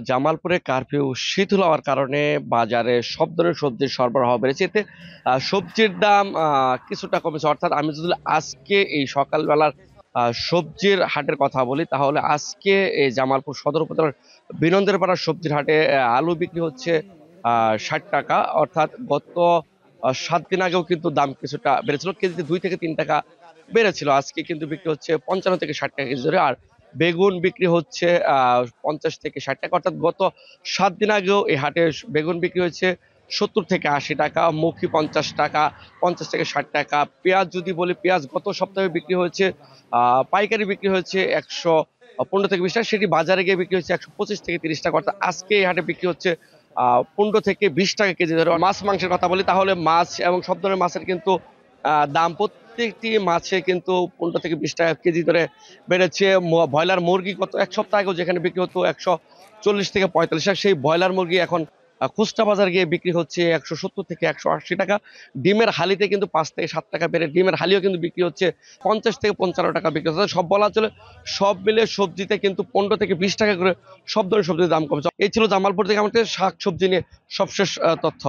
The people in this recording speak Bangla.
জামালপুরে কারফিউ শিথিল হওয়ার কারণে বাজারে সব ধরনের সবজির সরবরাহ বেড়েছে। এতে সবজির দাম কিছুটা কমেছে। অর্থাৎ আমি যদি আজকে এই সকালবেলার সবজির হাটের কথা বলি, তাহলে আজকে এই জামালপুর সদর উপজেলার বিনন্দের পাড়ার সবজির হাটে আলু বিক্রি হচ্ছে 60 টাকা। অর্থাৎ গত 7 দিন আগেও কিন্তু দাম কিছুটা বেড়েছিল, কেজিতে 2 থেকে 3 টাকা বেড়েছিল। আজকে কিন্তু বিক্রি হচ্ছে 55 থেকে 60 টাকা কেজি ধরে। আর বেগুন বিক্রি হচ্ছে 50 থেকে 60 টাকা। অর্থাৎ গত 7 দিন আগেও এই হাটে বেগুন বিক্রি হয়েছে 70 থেকে 80 টাকা, মুখী 50 টাকা, 50 থেকে 60 টাকা। পেঁয়াজ যদি বলি, পেঁয়াজ গত সপ্তাহে বিক্রি হয়েছে পাইকারি বিক্রি হয়েছে 115 থেকে 20 টাকা, সেটি বাজারে গিয়ে বিক্রি হচ্ছে 125 থেকে 30 টাকা। অর্থাৎ আজকে এই হাটে বিক্রি হচ্ছে 15 থেকে 20 টাকা কেজি ধরে। মাছ মাংসের কথা বলি, তাহলে মাছ এবং সব ধরনের মাছের কিন্তু দাম প্রত্যেকটি মাছে কিন্তু 15 থেকে 20 টাকা কেজি ধরে বেড়েছে। ব্রয়লার মুরগি গত এক সপ্তাহ আগেও যেখানে বিক্রি হতো 140 থেকে 45 টাকা, সেই ব্রয়লার মুরগি এখন খুচরা বাজার গিয়ে বিক্রি হচ্ছে 170 থেকে 180 টাকা। ডিমের হালিতে কিন্তু 5 থেকে 7 টাকা বেড়ে ডিমের হালিও কিন্তু বিক্রি হচ্ছে 50 থেকে 55 টাকা বিক্রি হচ্ছে। সব বলা চলে, সব মিলে সবজিতে কিন্তু 15 থেকে 20 টাকা করে সব ধরনের সবজির দাম কমেছে। এই ছিল জামালপুর থেকে আমাদের শাক সবজি নিয়ে সবশেষ তথ্য।